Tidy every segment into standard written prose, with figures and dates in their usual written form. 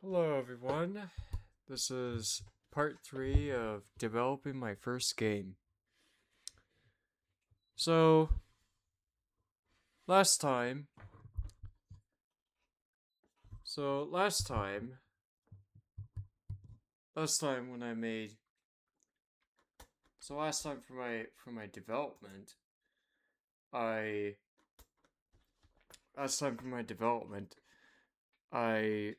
Hello, everyone. This is part 3 of developing my first game. So, last time, so last time, last time when I made, so last time for my development, I, last time for my development, I,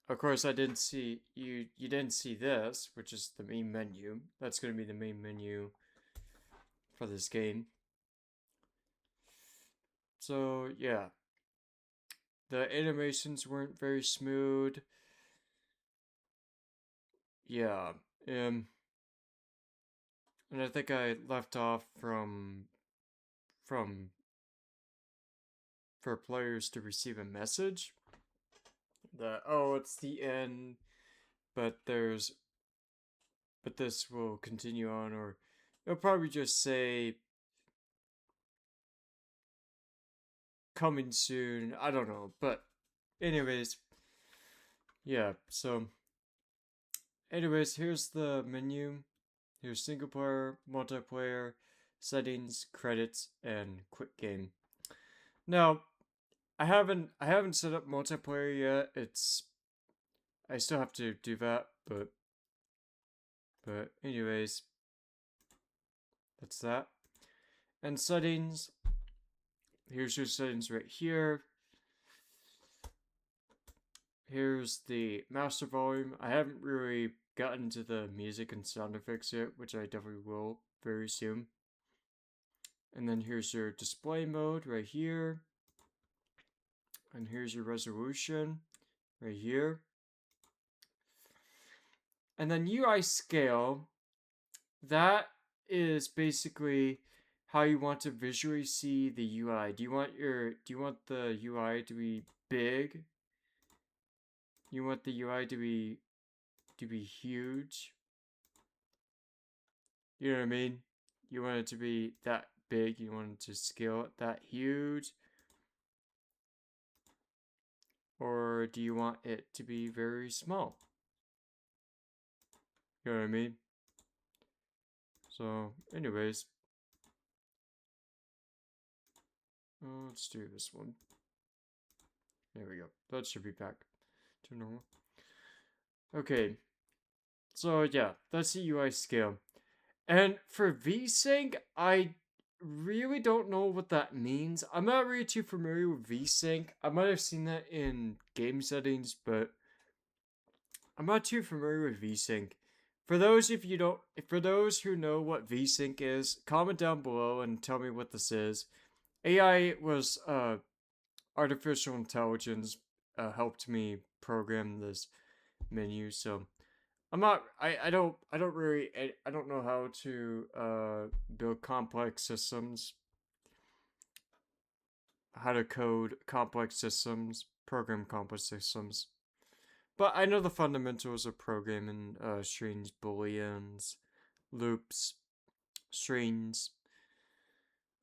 of course, I didn't see, you didn't see this, which is the main menu. That's going to be the main menu for this game. So, yeah. The animations weren't very smooth. Yeah. Um and I think I left off from for players to receive a message that it's the end, but there's but this will continue on, or it'll probably just say coming soon. I don't know. But anyways, yeah, so here's the menu. Here's single player, multiplayer, settings, credits, and quick game. Now, I haven't set up multiplayer yet. I still have to do that, but anyways, that's that. And settings, here's your settings right here. Here's the master volume. I haven't really gotten to the music and sound effects yet, which I definitely will very soon. And then here's your display mode right here. And here's your resolution right here. And then UI scale, that is basically how you want to visually see the UI. Do you want the UI to be big? You want the UI to be huge? You know what I mean? You want it to be that big, you want it to scale it that huge? Or do you want it to be very small? You know what I mean? So, anyways, let's do this one. There we go. That should be back to normal. Okay, so yeah, that's the UI scale. And for VSync, I really don't know what that means. I'm not really too familiar with VSync. I might have seen that in game settings, but I'm not too familiar with VSync. For those who know what VSync is, comment down below and tell me what this is. AI was artificial intelligence helped me program this menu, so I don't know how to build complex systems, how to code complex systems, program complex systems. But I know the fundamentals of programming, strings, booleans, loops, strings,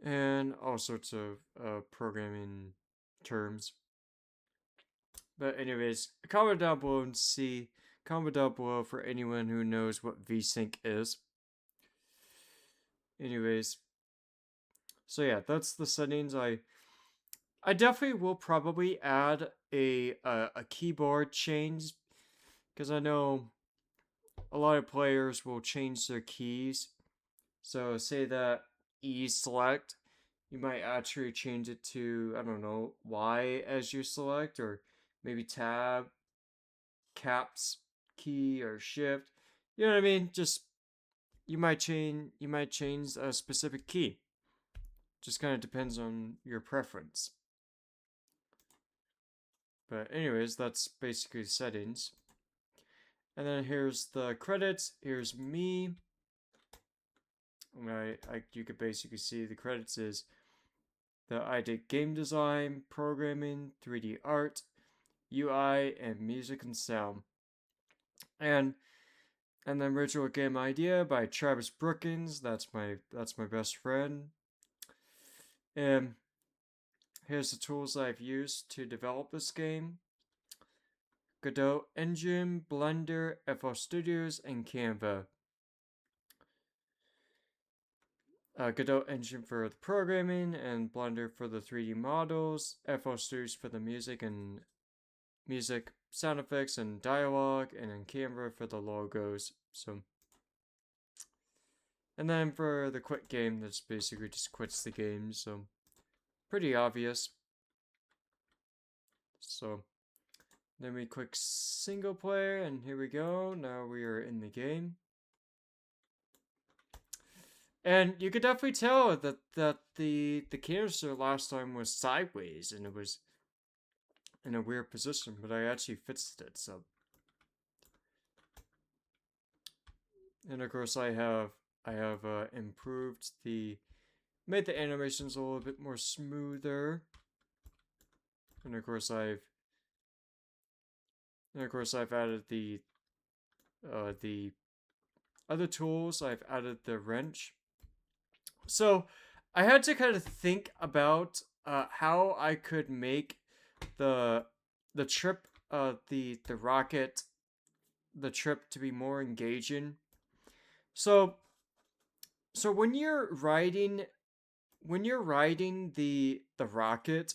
and all sorts of programming terms. But anyways, comment down below and see. Comment down below for anyone who knows what VSync is. Anyways, so yeah, that's the settings. I definitely will probably add a keyboard change, because I know a lot of players will change their keys. So say that E select, you might actually change it to, I don't know, Y as you select, or maybe tab, caps key, or shift. You know what I mean? Just you might change a specific key. Just kind of depends on your preference. But anyways, that's basically settings. And then here's the credits. Here's me. You could basically see the credits is that I did game design, programming, 3D art, UI, and music and sound. And and then original game idea by Travis Brookins. That's my best friend. And here's the tools I've used to develop this game. Godot Engine, Blender, FL Studios, and Canva. Godot Engine for the programming, and Blender for the 3D models, FL Studios for the music sound effects, and dialogue, and then Canva for the logos. So, and then for the quit game, that's basically just quits the game. So, pretty obvious. So, then we click single player, and here we go. Now we are in the game. And you could definitely tell that the canister last time was sideways, and it was in a weird position, but I actually fixed it. So, and of course I have improved made the animations a little bit more smoother, and of course I've added the other tools. I've added the wrench. So I had to kind of think about how I could make the trip the rocket the trip to be more engaging. So when you're riding the rocket,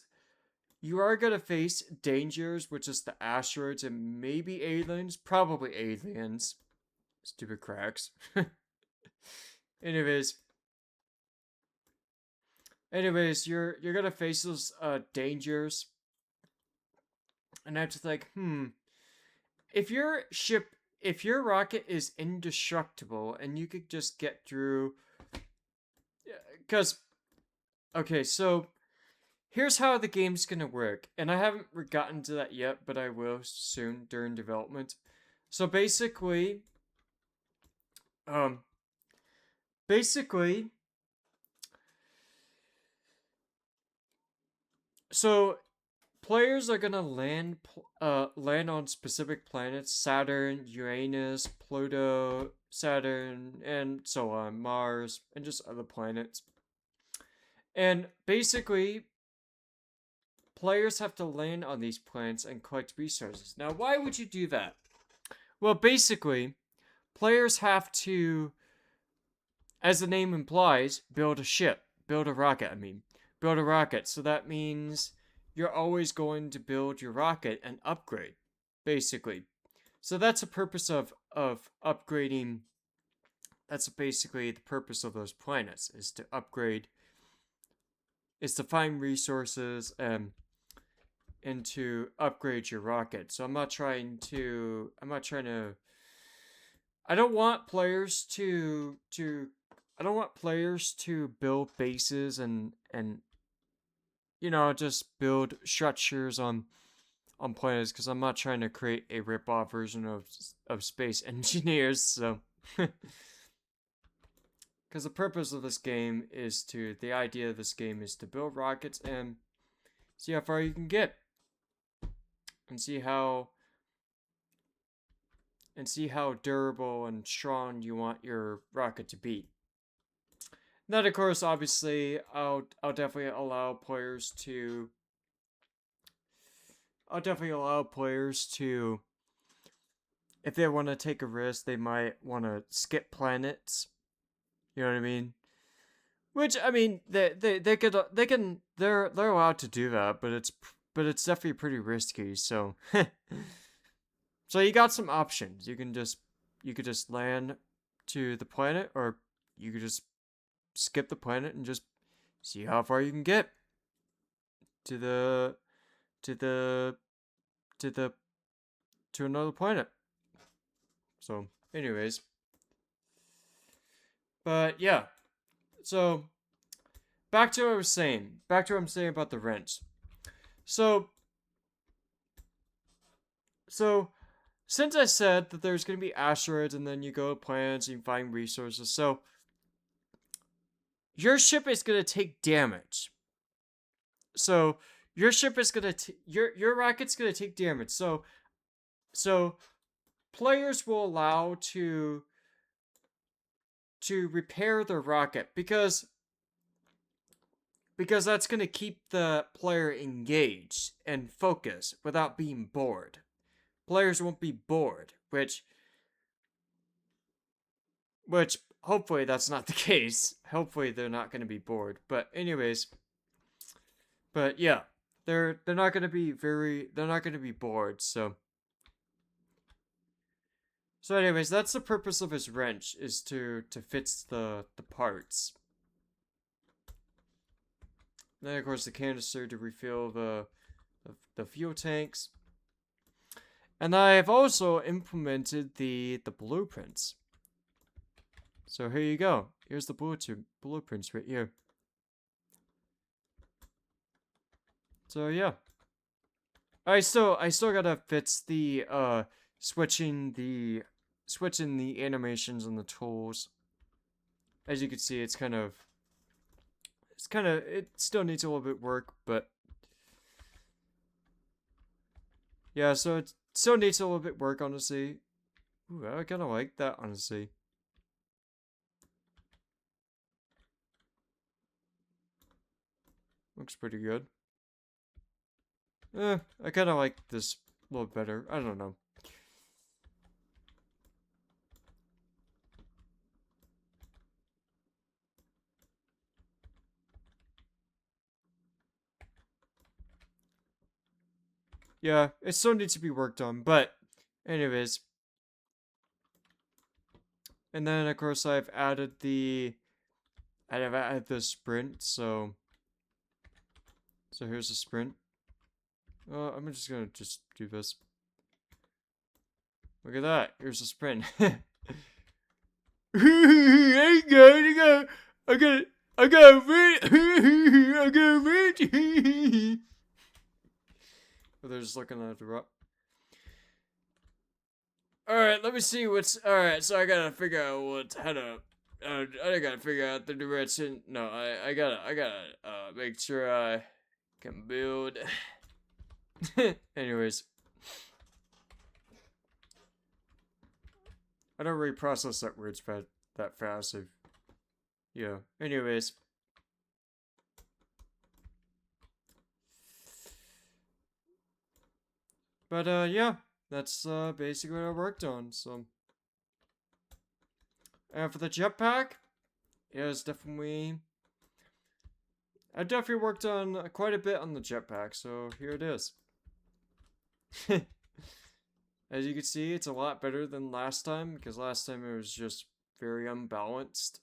you are gonna face dangers, which is the asteroids and maybe aliens, probably aliens. Stupid cracks. Anyways, you're gonna face those dangers, and I have to think, if your rocket is indestructible and you could just get through, because, okay, so here's how the game's gonna work, and I haven't gotten to that yet, but I will soon during development. So basically, so players are gonna land on specific planets: Saturn, Uranus, Pluto, Saturn, and so on, Mars, and just other planets. And basically, players have to land on these planets and collect resources. Now, why would you do that? Well, basically, players have to, as the name implies, build a rocket. So that means you're always going to build your rocket and upgrade, basically. So that's the purpose of upgrading. That's basically the purpose of those planets, is to upgrade, is to find resources and to upgrade your rocket. So I don't want players to build bases and just build structures on planets, because I'm not trying to create a rip-off version of Space Engineers. So because the purpose of this game the idea of this game is to build rockets and see how far you can get, and see how durable and strong you want your rocket to be. Then, of course, obviously, I'll definitely allow players to. If they want to take a risk, they might want to skip planets. You know what I mean? Which, I mean, they're allowed to do that, but it's definitely pretty risky. So, so you got some options. You could just land to the planet, or you could just skip the planet and just see how far you can get to another planet. So, anyways, but yeah, so back to what I'm saying about the wrench. So since I said that there's going to be asteroids and then you go to planets and you find resources, so your ship is going to take damage. So your ship is going to your rocket's going to take damage. So players will allow to repair their rocket, because that's going to keep the player engaged and focused without being bored. players won't be bored, which hopefully that's not the case. Hopefully they're not going to be bored. But anyways, but yeah, they're not going to be bored. So anyways, that's the purpose of his wrench, is to fix the parts. Then of course the canister to refill the fuel tanks. And I have also implemented the blueprints. So here you go. Here's the blueprints right here. So yeah. I still gotta fix the switching the animations and the tools. As you can see, it still needs a little bit work, but yeah, so it still needs a little bit work, honestly. Ooh, I kinda like that, honestly. Looks pretty good. I kinda like this a little better. I don't know. Yeah, it still needs to be worked on, but anyways. And then of course I've added the sprint, so here's the sprint. I'm just gonna do this. Look at that. Here's the sprint. I got it. But they're just looking at the rock. Alright, let me see what's. Alright, so I gotta figure out how to. I gotta figure out the direction. No, I gotta make sure I can build. Anyways. I don't really process that words that fast. Yeah. Anyways. But yeah, that's basically what I worked on. So, and for the jetpack, yeah, it's definitely. I definitely worked on quite a bit on the jetpack. So here it is. As you can see, it's a lot better than last time, because last time it was just very unbalanced.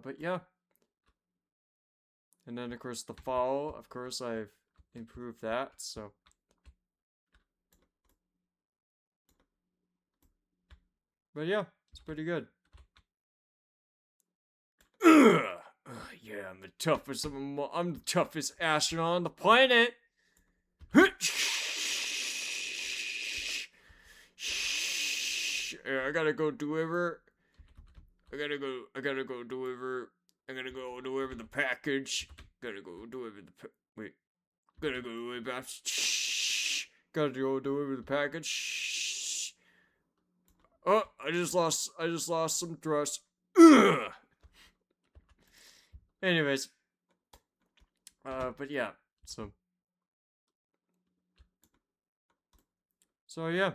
But yeah. And then, of course, the fall, of course, I've improved that, so. But yeah, it's pretty good. Yeah, I'm the toughest astronaut on the planet. I gotta go deliver. I gotta go deliver. I gotta go deliver the package. Gotta go deliver the Gotta go deliver. Gotta go deliver the package. Oh, I just lost some thrust. Anyways. But yeah. So yeah.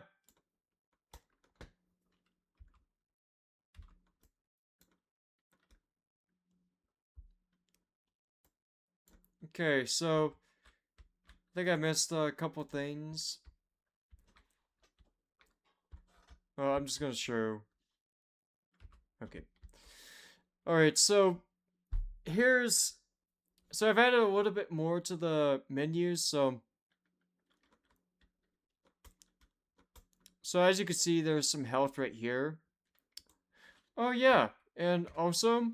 Okay, so I think I missed a couple things. I'm just gonna show. Okay. Alright, so I've added a little bit more to the menus, so as you can see, there's some health right here. Oh yeah, and also,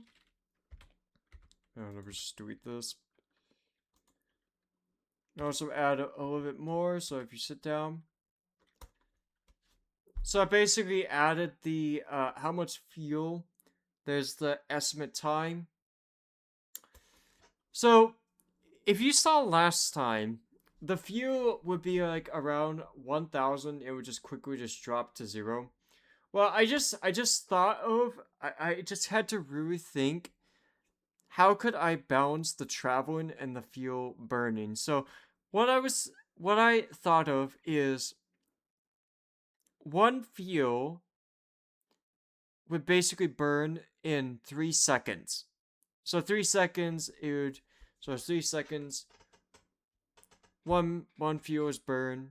let me just delete this. Also add a little bit more, so if you sit down. So I basically added the how much fuel. There's the estimate time. So if you saw last time, the fuel would be like around 1,000. It would just quickly drop to 0. Well, I just thought of, I just had to really think, how could I balance the traveling and the fuel burning? So what I thought of is, one fuel would basically burn in 3 seconds. So 3 seconds, it would, so 3 seconds, one fuel is burned,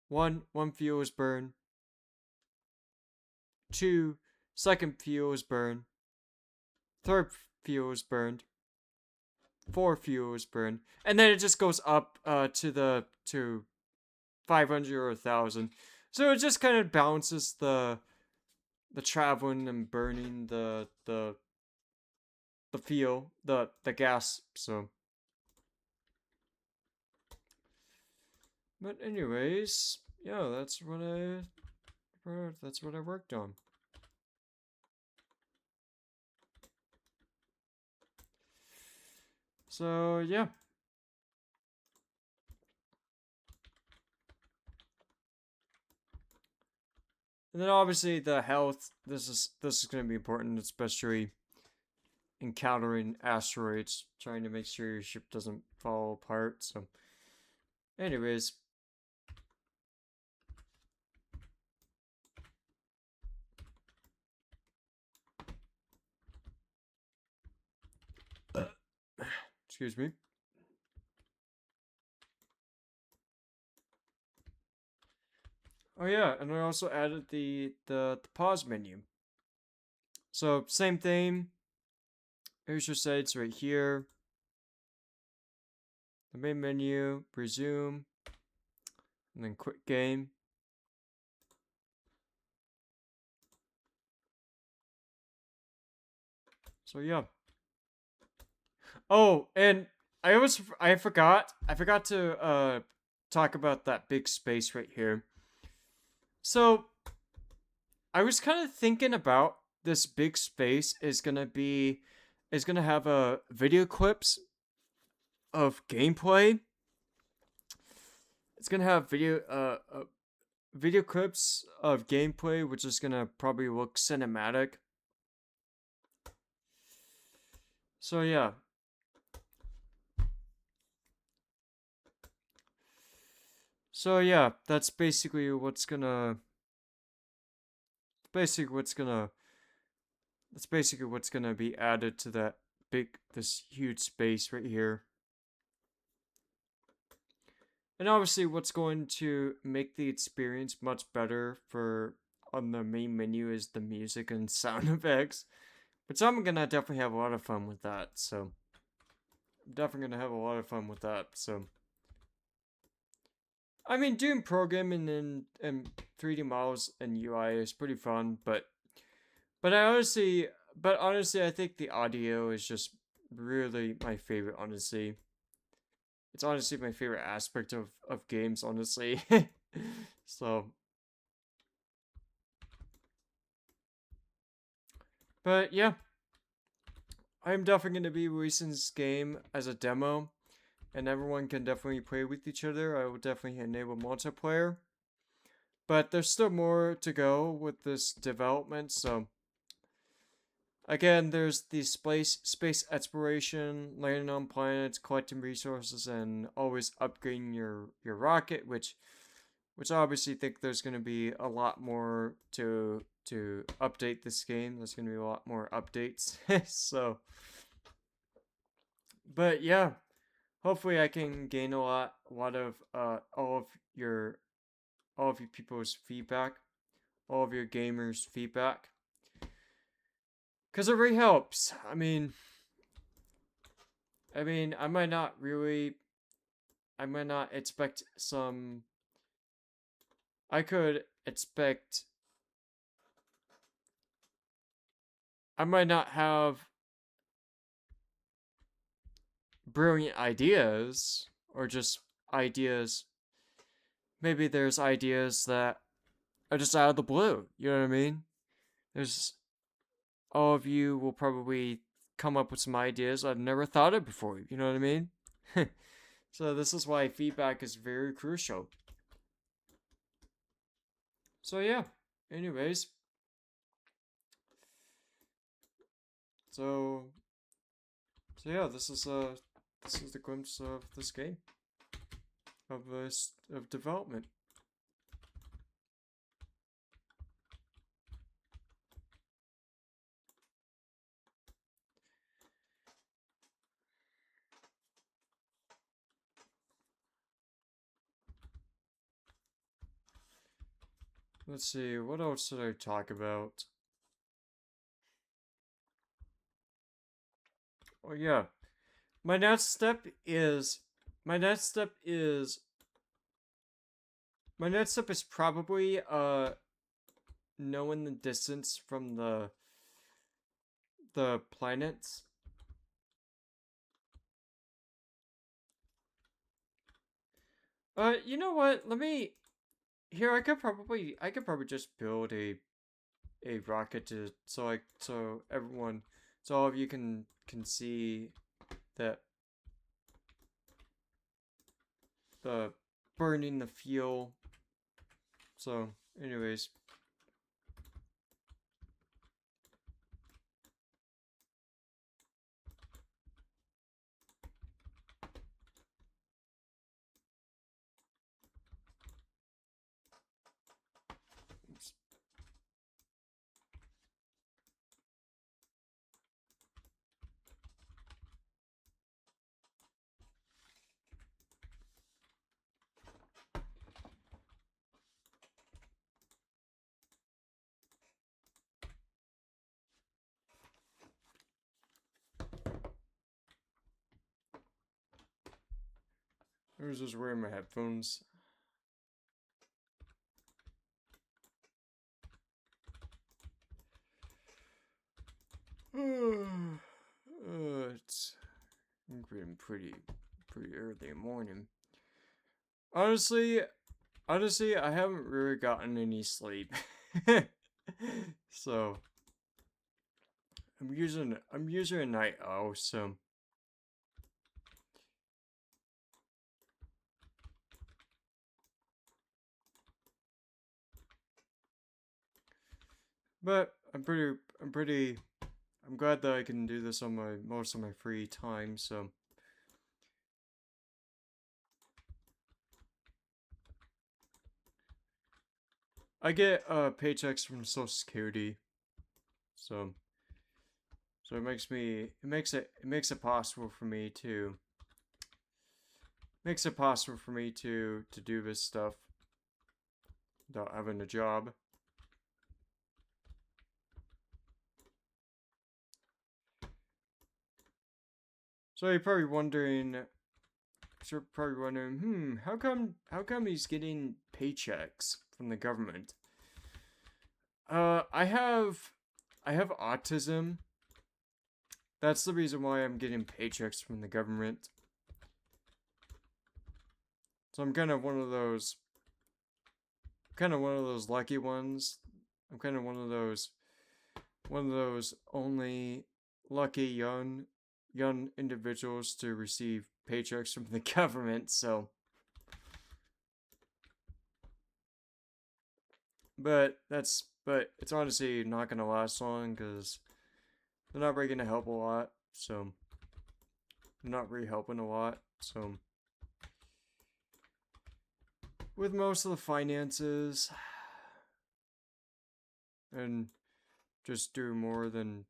one fuel is burned, second fuel is burned, third fuel is burned, fourth fuel is burned, and then it just goes up to 500 or 1,000. So it just kind of balances the traveling and burning the fuel, the gas. So, but anyways, yeah, that's what I worked on. So yeah. And then obviously the health. This is going to be important, especially encountering asteroids, trying to make sure your ship doesn't fall apart. So, anyways, excuse me. Oh yeah, and I also added the pause menu. So same thing. Here's your sites right here. The main menu, resume, and then quit game. So yeah. Oh, and I forgot to talk about that big space right here. So I was kind of thinking about this big space is gonna have a video clips of gameplay. It's gonna have video clips of gameplay, which is gonna probably look cinematic. So yeah. So yeah, that's basically what's gonna be added to this huge space right here. And obviously what's going to make the experience much better for on the main menu is the music and sound effects. But so I'm gonna definitely have a lot of fun with that. So I'm definitely gonna have a lot of fun with that. So I mean, doing programming and 3D models and UI is pretty fun, but honestly, I think the audio is just really my favorite. Honestly, it's honestly my favorite aspect of games. Honestly, so. But yeah, I'm definitely going to be releasing this game as a demo, and everyone can definitely play with each other. I will definitely enable multiplayer. But there's still more to go with this development, so again, there's the space exploration, landing on planets, collecting resources, and always upgrading your rocket, which I obviously think there's going to be a lot more to update this game. There's going to be a lot more updates. So, but yeah, hopefully I can gain a lot of all of you people's feedback, all of your gamers' feedback, because it really helps. I might not really, I might not expect some. I could expect. I might not have brilliant ideas or just ideas. Maybe there's ideas that are just out of the blue. You know what I mean? There's all of you will probably come up with some ideas I've never thought of before. You know what I mean? So this is why feedback is very crucial. So yeah. Anyways. So yeah, this is the glimpse of this game of development. Let's see, what else did I talk about? Oh yeah. My next step is my next step is my next step is probably knowing the distance from the planets. You know what? Let me here I could probably just build a rocket to so everyone so all of you can see that the burning the fuel. So anyways, I was just wearing my headphones. It's getting pretty early morning. Honestly, I haven't really gotten any sleep. So I'm using a night owl, so but I'm glad that I can do this on my most of my free time, so I get paychecks from Social Security, so so it makes it possible for me to to do this stuff without having a job. So you're probably wondering, how come he's getting paychecks from the government? I have autism. That's the reason why I'm getting paychecks from the government. So I'm kind of one of those lucky ones. I'm kind of one of those only lucky young individuals to receive paychecks from the government. So, but it's honestly not gonna last long because they're not really gonna help a lot. So, they're not really helping a lot. So, with most of the finances and just doing more than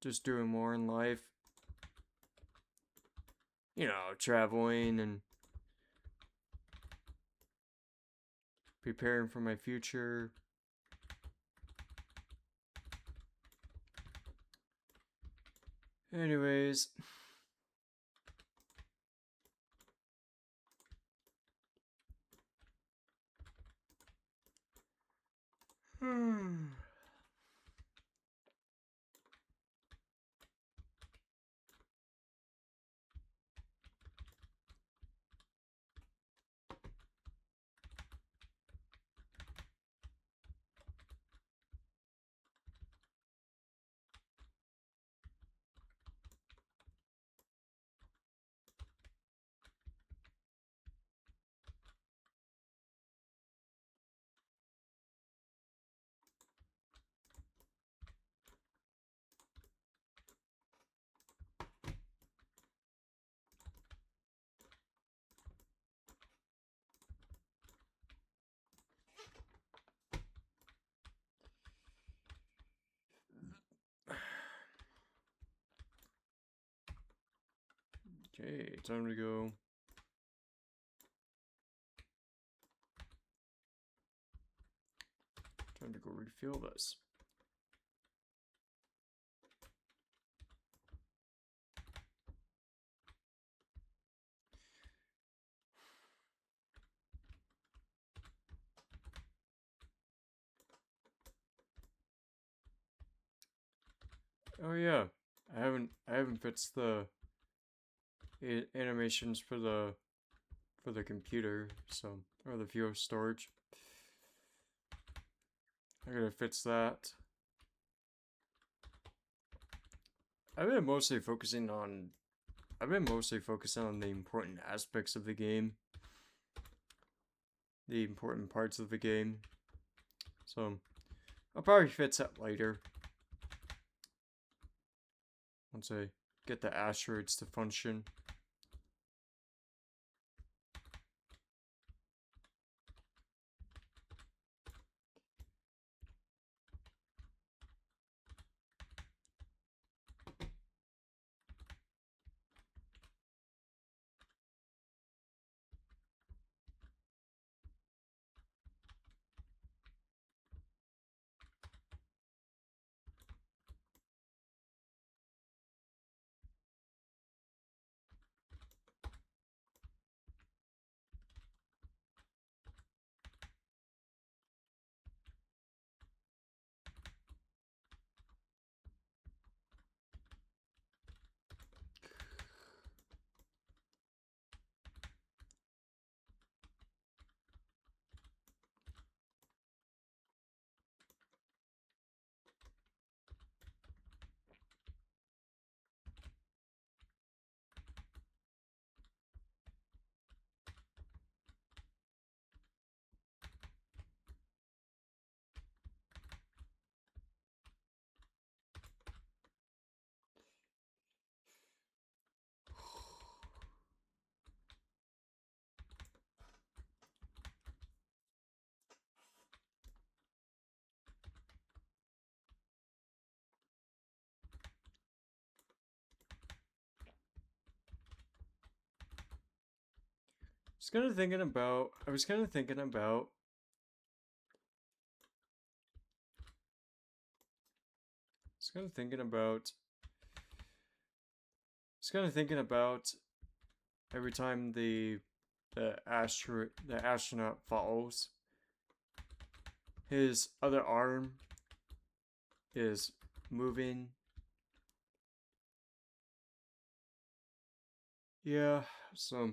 just doing more in life, you know, traveling and preparing for my future. Anyways, okay, time to go. Time to go refill this. Oh yeah, I haven't fixed the animations for the computer, so or the fuel storage. I gotta fix that. I've been mostly focusing on the important aspects of the game, the important parts of the game. So I'll probably fix that later once I get the asteroids to function. I was kind of thinking about. I was kind of thinking about. I was kind of thinking about. I was kind of thinking about every time the astronaut falls, his other arm is moving. Yeah, so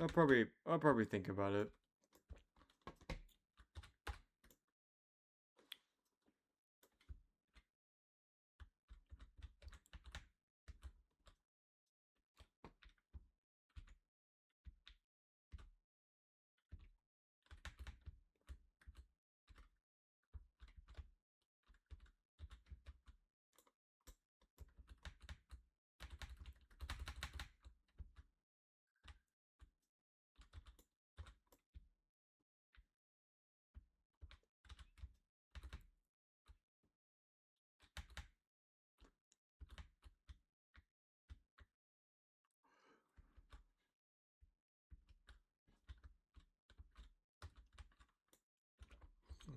I'll probably think about it.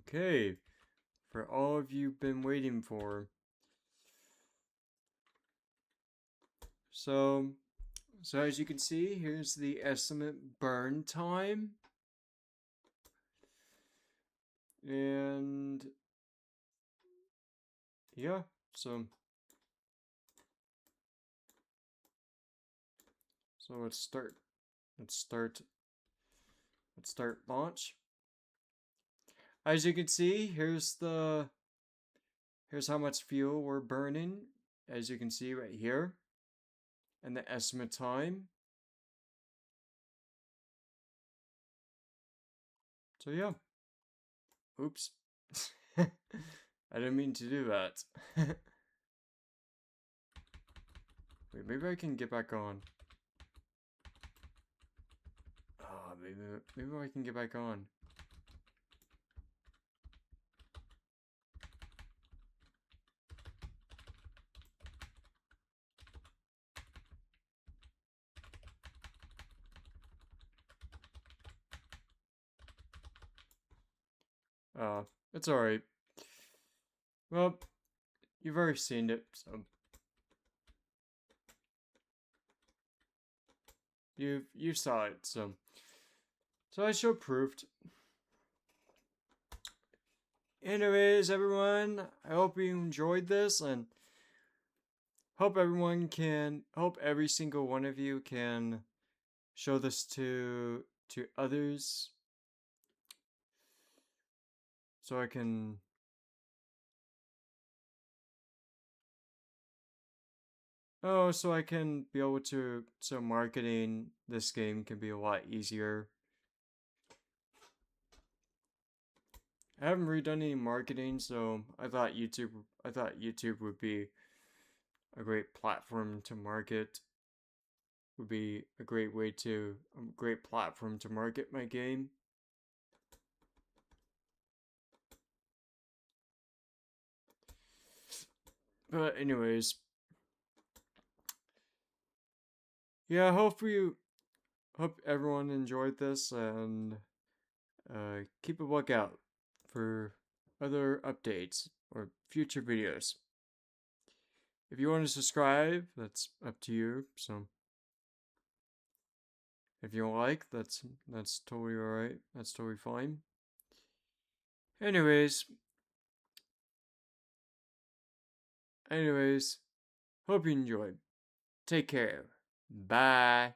Okay, for all of you been waiting for. So, as you can see, here's the estimate burn time. And yeah, so let's start. Let's start. Let's start launch. As you can see, here's how much fuel we're burning. As you can see right here, and the estimate time. So yeah. Oops. I didn't mean to do that. Wait, maybe I can get back on. Oh, maybe I can get back on. it's alright. Well, you've already seen it, so you saw it, so I show proof. Anyways, everyone, I hope you enjoyed this, and hope every single one of you can show this to others, so I can be able to, so marketing this game can be a lot easier. I haven't really done any marketing, so I thought YouTube would be a great platform to market. Would be a great platform to market my game. But anyways, yeah, hope everyone enjoyed this, and keep a lookout for other updates or future videos. If you want to subscribe, that's up to you. So if you don't like, that's totally alright. That's totally fine. Anyways, hope you enjoyed. Take care. Bye.